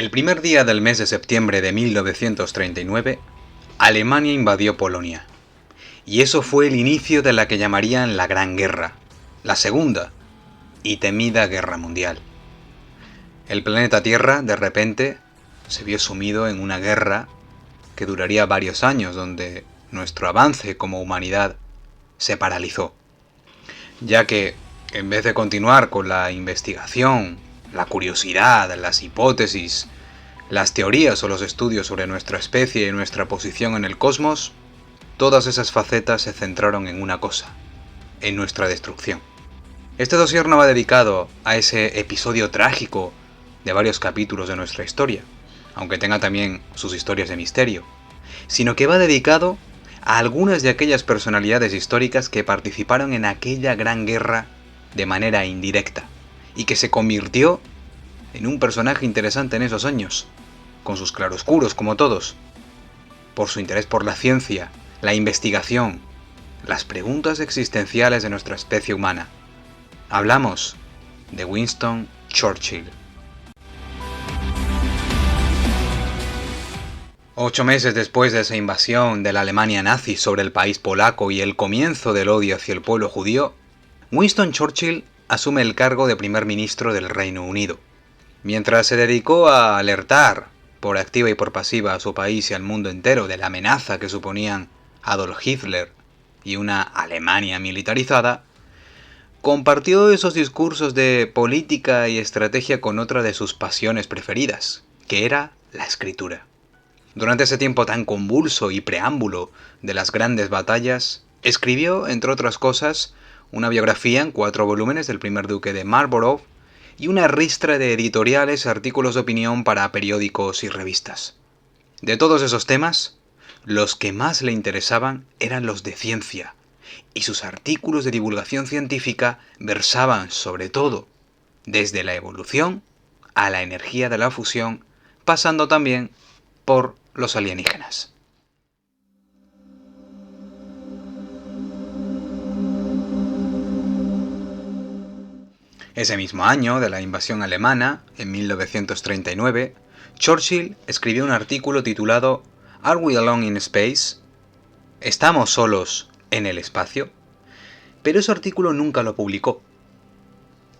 El primer día del mes de septiembre de 1939, Alemania invadió Polonia. Y eso fue el inicio de la que llamarían la Gran Guerra, la Segunda y temida Guerra Mundial. El planeta Tierra, de repente, se vio sumido en una guerra que duraría varios años, donde nuestro avance como humanidad se paralizó, ya que, en vez de continuar con la investigación, la curiosidad, las hipótesis, las teorías o los estudios sobre nuestra especie y nuestra posición en el cosmos, todas esas facetas se centraron en una cosa, en nuestra destrucción. Este dossier no va dedicado a ese episodio trágico de varios capítulos de nuestra historia, aunque tenga también sus historias de misterio, sino que va dedicado a algunas de aquellas personalidades históricas que participaron en aquella gran guerra de manera indirecta, y que se convirtió en un personaje interesante en esos años, con sus claroscuros como todos, por su interés por la ciencia, la investigación, las preguntas existenciales de nuestra especie humana. Hablamos de Winston Churchill. 8 meses después de esa invasión de la Alemania nazi sobre el país polaco y el comienzo del odio hacia el pueblo judío, Winston Churchill asume el cargo de primer ministro del Reino Unido. Mientras se dedicó a alertar por activa y por pasiva a su país y al mundo entero de la amenaza que suponían Adolf Hitler y una Alemania militarizada, compartió esos discursos de política y estrategia con otra de sus pasiones preferidas, que era la escritura. Durante ese tiempo tan convulso y preámbulo de las grandes batallas, escribió, entre otras cosas, una biografía en 4 volúmenes del primer duque de Marlborough y una ristra de editoriales y artículos de opinión para periódicos y revistas. De todos esos temas, los que más le interesaban eran los de ciencia, y sus artículos de divulgación científica versaban sobre todo desde la evolución a la energía de la fusión, pasando también por los alienígenas. Ese mismo año de la invasión alemana, en 1939, Churchill escribió un artículo titulado ¿Are we alone in space? ¿Estamos solos en el espacio? Pero ese artículo nunca lo publicó.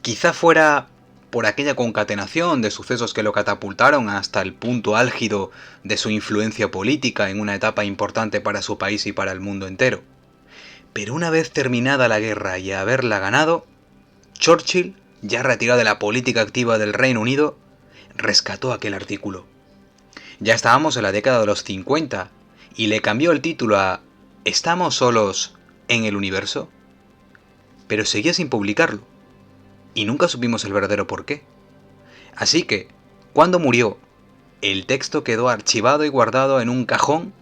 Quizá fuera por aquella concatenación de sucesos que lo catapultaron hasta el punto álgido de su influencia política en una etapa importante para su país y para el mundo entero. Pero una vez terminada la guerra y haberla ganado, Churchill, ya retirado de la política activa del Reino Unido, rescató aquel artículo. Ya estábamos en la década de los 50 y le cambió el título a ¿Estamos solos en el universo? Pero seguía sin publicarlo. Y nunca supimos el verdadero porqué. Así que, cuando murió, el texto quedó archivado y guardado en un cajón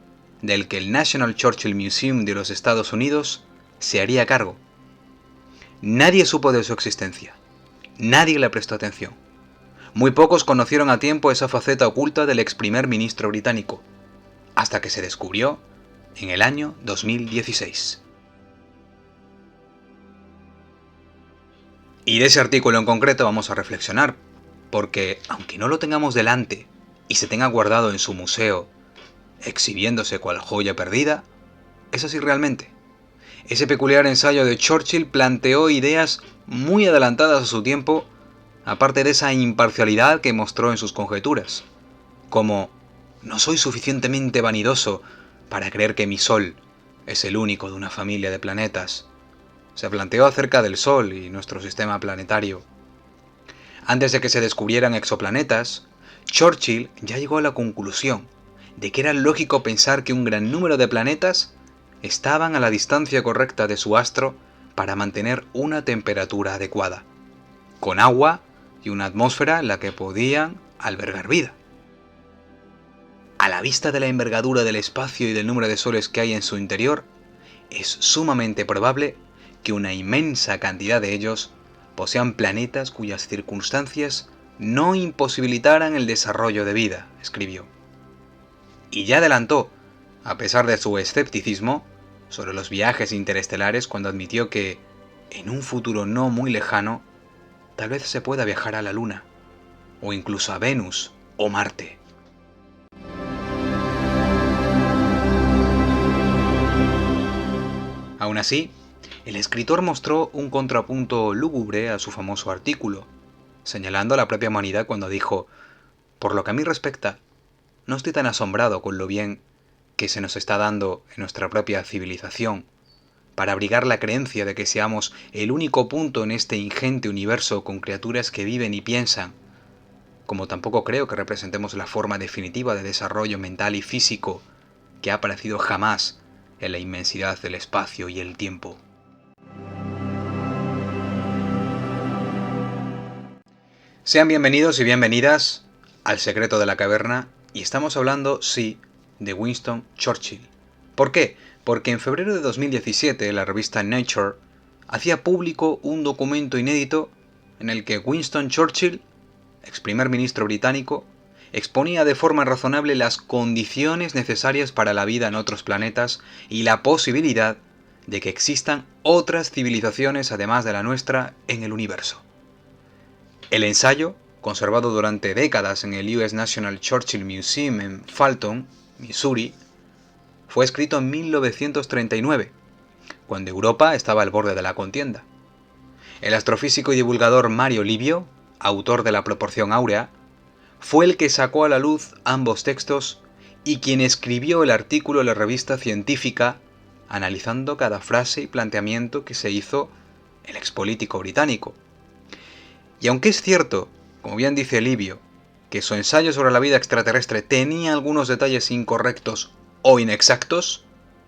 del que el National Churchill Museum de los Estados Unidos se haría cargo. Nadie supo de su existencia. Nadie le prestó atención. Muy pocos conocieron a tiempo esa faceta oculta del ex primer ministro británico, hasta que se descubrió en el año 2016. Y de ese artículo en concreto vamos a reflexionar, porque aunque no lo tengamos delante y se tenga guardado en su museo, exhibiéndose cual joya perdida, es así realmente. Ese peculiar ensayo de Churchill planteó ideas muy adelantadas a su tiempo, aparte de esa imparcialidad que mostró en sus conjeturas, como no soy suficientemente vanidoso para creer que mi Sol es el único de una familia de planetas. Se planteó acerca del Sol y nuestro sistema planetario. Antes de que se descubrieran exoplanetas, Churchill ya llegó a la conclusión de que era lógico pensar que un gran número de planetas estaban a la distancia correcta de su astro para mantener una temperatura adecuada, con agua y una atmósfera en la que podían albergar vida. A la vista de la envergadura del espacio y del número de soles que hay en su interior, es sumamente probable que una inmensa cantidad de ellos posean planetas cuyas circunstancias no imposibilitaran el desarrollo de vida, escribió. Y ya adelantó, a pesar de su escepticismo, sobre los viajes interestelares cuando admitió que, en un futuro no muy lejano, tal vez se pueda viajar a la Luna, o incluso a Venus, o Marte. Aún así, el escritor mostró un contrapunto lúgubre a su famoso artículo, señalando a la propia humanidad cuando dijo: por lo que a mí respecta, no estoy tan asombrado con lo bien que se nos está dando en nuestra propia civilización para abrigar la creencia de que seamos el único punto en este ingente universo con criaturas que viven y piensan, como tampoco creo que representemos la forma definitiva de desarrollo mental y físico que ha aparecido jamás en la inmensidad del espacio y el tiempo. Sean bienvenidos y bienvenidas al Secreto de la Caverna, y estamos hablando, sí, de Winston Churchill. ¿Por qué? Porque en febrero de 2017 la revista Nature hacía público un documento inédito en el que Winston Churchill, ex primer ministro británico, exponía de forma razonable las condiciones necesarias para la vida en otros planetas y la posibilidad de que existan otras civilizaciones además de la nuestra en el universo. El ensayo, conservado durante décadas en el US National Churchill Museum en Fulton, Missouri, fue escrito en 1939, cuando Europa estaba al borde de la contienda. El astrofísico y divulgador Mario Livio, autor de La proporción áurea, fue el que sacó a la luz ambos textos y quien escribió el artículo en la revista científica, analizando cada frase y planteamiento que se hizo el expolítico británico. Y aunque es cierto, como bien dice Livio, que su ensayo sobre la vida extraterrestre tenía algunos detalles incorrectos o inexactos,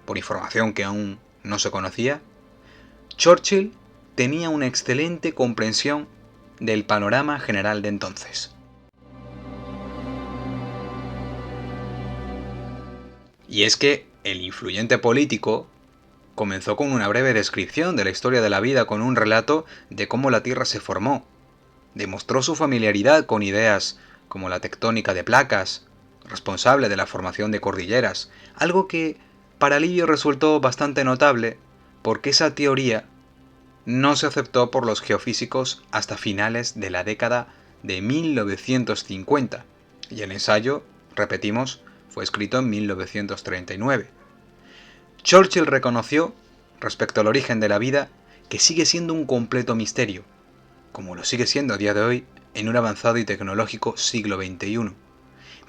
por información que aún no se conocía, Churchill tenía una excelente comprensión del panorama general de entonces. Y es que el influyente político comenzó con una breve descripción de la historia de la vida con un relato de cómo la Tierra se formó. Demostró su familiaridad con ideas como la tectónica de placas, responsable de la formación de cordilleras, algo que para Livio resultó bastante notable porque esa teoría no se aceptó por los geofísicos hasta finales de la década de 1950, y el ensayo, repetimos, fue escrito en 1939. Churchill reconoció, respecto al origen de la vida, que sigue siendo un completo misterio, como lo sigue siendo a día de hoy en un avanzado y tecnológico siglo XXI,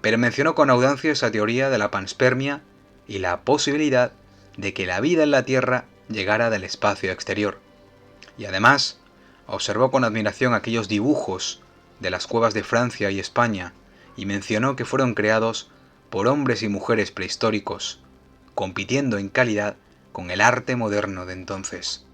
pero mencionó con audacia esa teoría de la panspermia y la posibilidad de que la vida en la Tierra llegara del espacio exterior. Y además, observó con admiración aquellos dibujos de las cuevas de Francia y España y mencionó que fueron creados por hombres y mujeres prehistóricos, compitiendo en calidad con el arte moderno de entonces.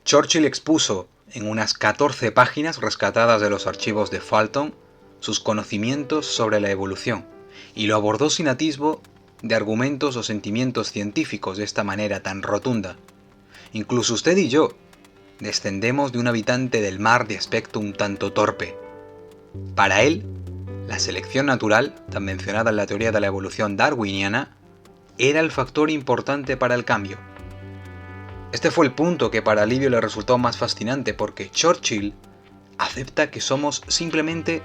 Churchill expuso en unas 14 páginas rescatadas de los archivos de Fulton sus conocimientos sobre la evolución, y lo abordó sin atisbo de argumentos o sentimientos científicos de esta manera tan rotunda. Incluso usted y yo descendemos de un habitante del mar de aspecto un tanto torpe. Para él, la selección natural, tan mencionada en la teoría de la evolución darwiniana, era el factor importante para el cambio. Este fue el punto que para Livio le resultó más fascinante, porque Churchill acepta que somos simplemente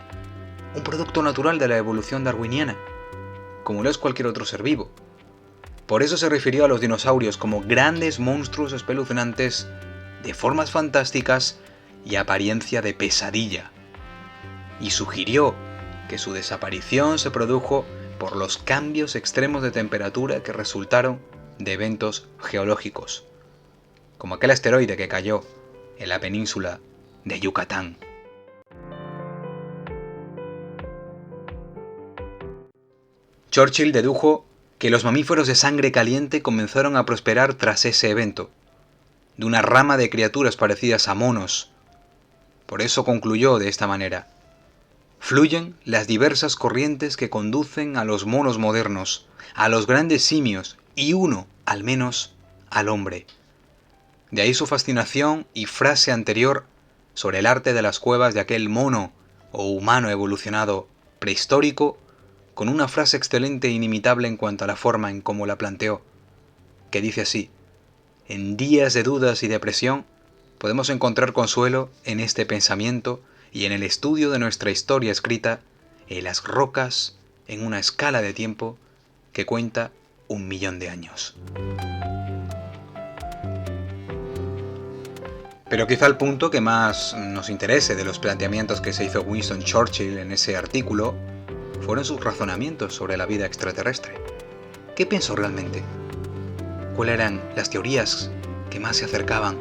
un producto natural de la evolución darwiniana, como lo es cualquier otro ser vivo. Por eso se refirió a los dinosaurios como grandes monstruos espeluznantes, de formas fantásticas y apariencia de pesadilla, y sugirió que su desaparición se produjo por los cambios extremos de temperatura que resultaron de eventos geológicos, como aquel asteroide que cayó en la península de Yucatán. Churchill dedujo que los mamíferos de sangre caliente comenzaron a prosperar tras ese evento, de una rama de criaturas parecidas a monos. Por eso concluyó de esta manera: fluyen las diversas corrientes que conducen a los monos modernos, a los grandes simios y uno, al menos, al hombre. De ahí su fascinación y frase anterior sobre el arte de las cuevas de aquel mono o humano evolucionado prehistórico, con una frase excelente e inimitable en cuanto a la forma en cómo la planteó, que dice así: en días de dudas y depresión, podemos encontrar consuelo en este pensamiento y en el estudio de nuestra historia escrita en las rocas en una escala de tiempo que cuenta 1.000.000 de años. Pero quizá el punto que más nos interese de los planteamientos que se hizo Winston Churchill en ese artículo fueron sus razonamientos sobre la vida extraterrestre. ¿Qué pensó realmente? ¿Cuáles eran las teorías que más se acercaban?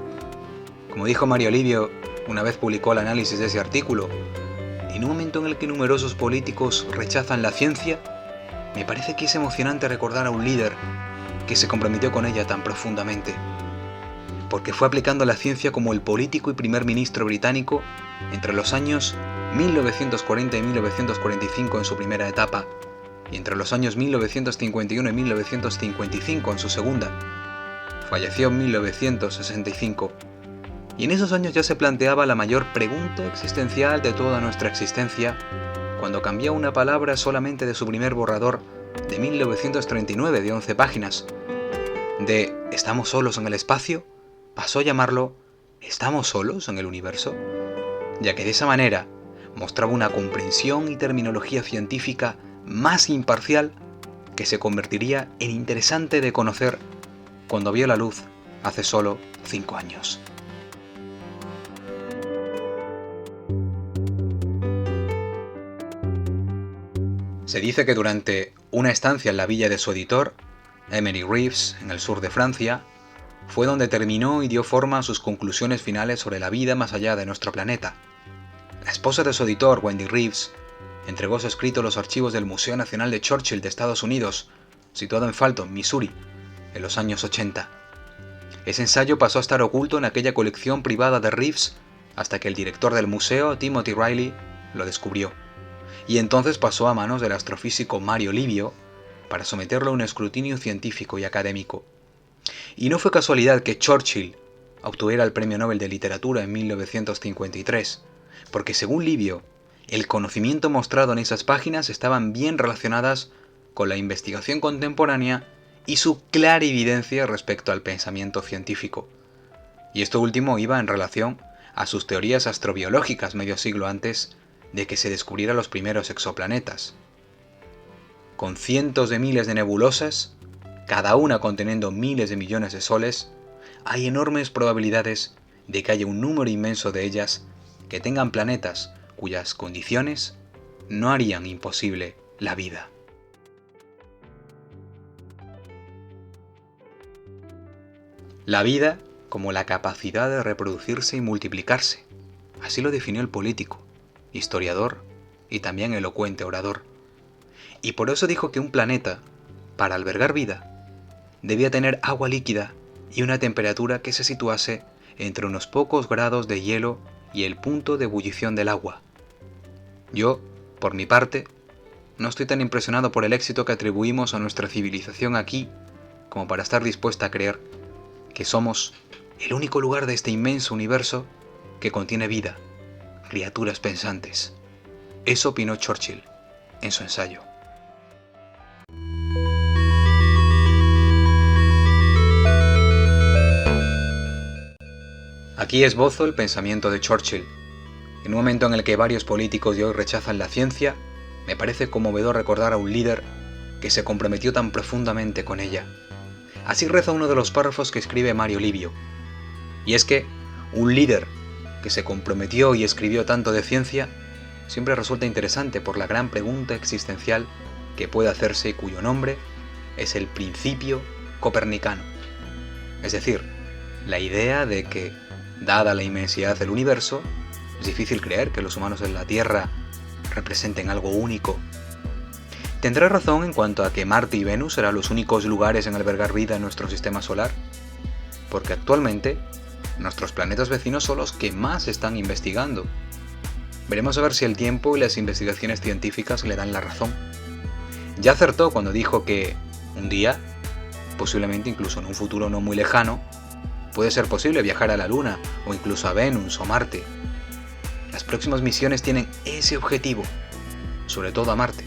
Como dijo Mario Livio, una vez publicó el análisis de ese artículo, en un momento en el que numerosos políticos rechazan la ciencia, me parece que es emocionante recordar a un líder que se comprometió con ella tan profundamente, porque fue aplicando la ciencia como el político y primer ministro británico entre los años 1940 y 1945 en su primera etapa, y entre los años 1951 y 1955 en su segunda. Falleció en 1965. Y en esos años ya se planteaba la mayor pregunta existencial de toda nuestra existencia, cuando cambió una palabra solamente de su primer borrador de 1939 de 11 páginas. De ¿estamos solos en el espacio?, pasó a llamarlo ¿estamos solos en el universo?, ya que de esa manera mostraba una comprensión y terminología científica más imparcial que se convertiría en interesante de conocer cuando vio la luz hace solo 5 años. Se dice que durante una estancia en la villa de su editor, Emery Reeves, en el sur de Francia, fue donde terminó y dio forma a sus conclusiones finales sobre la vida más allá de nuestro planeta. La esposa de su editor, Wendy Reeves, entregó su escrito a los archivos del Museo Nacional de Churchill de Estados Unidos, situado en Fulton, Missouri, en los años 80. Ese ensayo pasó a estar oculto en aquella colección privada de Reeves hasta que el director del museo, Timothy Riley, lo descubrió. Y entonces pasó a manos del astrofísico Mario Livio para someterlo a un escrutinio científico y académico. Y no fue casualidad que Churchill obtuviera el Premio Nobel de Literatura en 1953, porque según Livio, el conocimiento mostrado en esas páginas estaban bien relacionadas con la investigación contemporánea y su clarividencia respecto al pensamiento científico. Y esto último iba en relación a sus teorías astrobiológicas medio siglo antes de que se descubrieran los primeros exoplanetas. Con cientos de miles de nebulosas, cada una conteniendo miles de millones de soles, hay enormes probabilidades de que haya un número inmenso de ellas que tengan planetas cuyas condiciones no harían imposible la vida. La vida como la capacidad de reproducirse y multiplicarse. Así lo definió el político, historiador y también elocuente orador. Y por eso dijo que un planeta, para albergar vida, debía tener agua líquida y una temperatura que se situase entre unos pocos grados de hielo y el punto de ebullición del agua. Yo, por mi parte, no estoy tan impresionado por el éxito que atribuimos a nuestra civilización aquí como para estar dispuesta a creer que somos el único lugar de este inmenso universo que contiene vida, criaturas pensantes. Eso opinó Churchill en su ensayo. Aquí esbozo el pensamiento de Churchill. En un momento en el que varios políticos de hoy rechazan la ciencia, me parece conmovedor recordar a un líder que se comprometió tan profundamente con ella. Así reza uno de los párrafos que escribe Mario Livio. Y es que un líder que se comprometió y escribió tanto de ciencia siempre resulta interesante por la gran pregunta existencial que puede hacerse y cuyo nombre es el principio copernicano. Es decir, la idea de que, dada la inmensidad del universo, es difícil creer que los humanos en la Tierra representen algo único. ¿Tendrá razón en cuanto a que Marte y Venus serán los únicos lugares en albergar vida en nuestro sistema solar? Porque actualmente, nuestros planetas vecinos son los que más están investigando. Veremos a ver si el tiempo y las investigaciones científicas le dan la razón. Ya acertó cuando dijo que, un día, posiblemente incluso en un futuro no muy lejano, puede ser posible viajar a la Luna o incluso a Venus o Marte. Las próximas misiones tienen ese objetivo, sobre todo a Marte.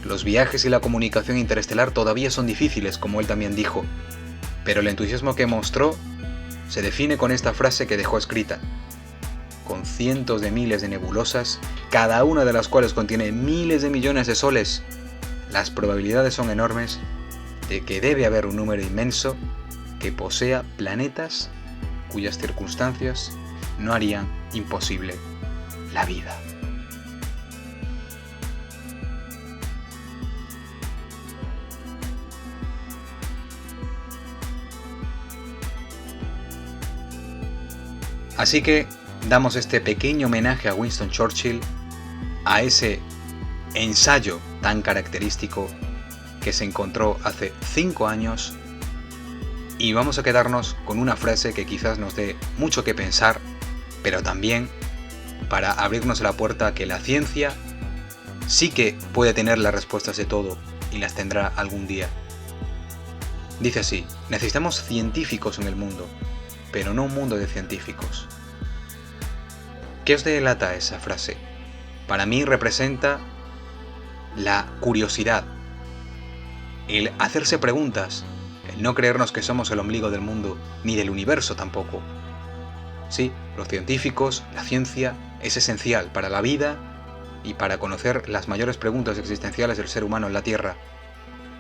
Los viajes y la comunicación interestelar todavía son difíciles, como él también dijo, Pero el entusiasmo que mostró se define con esta frase que dejó escrita: con cientos de miles de nebulosas, cada una de las cuales contiene miles de millones de soles, las probabilidades son enormes de que debe haber un número inmenso que posea planetas cuyas circunstancias no harían imposible la vida. Así que damos este pequeño homenaje a Winston Churchill, a ese ensayo tan característico que se encontró hace 5 años, y vamos a quedarnos con una frase que quizás nos dé mucho que pensar, pero también para abrirnos la puerta a que la ciencia sí que puede tener las respuestas de todo y las tendrá algún día. Dice así: necesitamos científicos en el mundo, pero no un mundo de científicos. ¿Qué os delata esa frase? Para mí representa la curiosidad, el hacerse preguntas, el no creernos que somos el ombligo del mundo, ni del universo tampoco. Sí, los científicos, la ciencia, es esencial para la vida y para conocer las mayores preguntas existenciales del ser humano en la Tierra.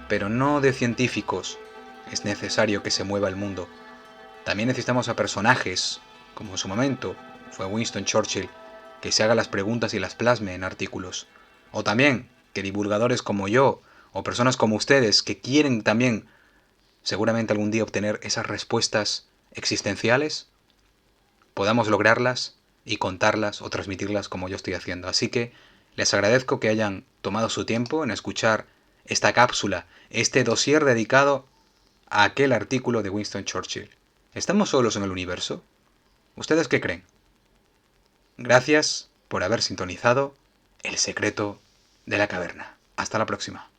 Pero no de científicos es necesario que se mueva el mundo. También necesitamos a personajes, como en su momento fue Winston Churchill, que se haga las preguntas y las plasme en artículos. O también que divulgadores como yo, o personas como ustedes, que quieren también seguramente algún día obtener esas respuestas existenciales, podamos lograrlas y contarlas o transmitirlas como yo estoy haciendo. Así que les agradezco que hayan tomado su tiempo en escuchar esta cápsula, este dossier dedicado a aquel artículo de Winston Churchill. ¿Estamos solos en el universo? ¿Ustedes qué creen? Gracias por haber sintonizado El secreto de la caverna. Hasta la próxima.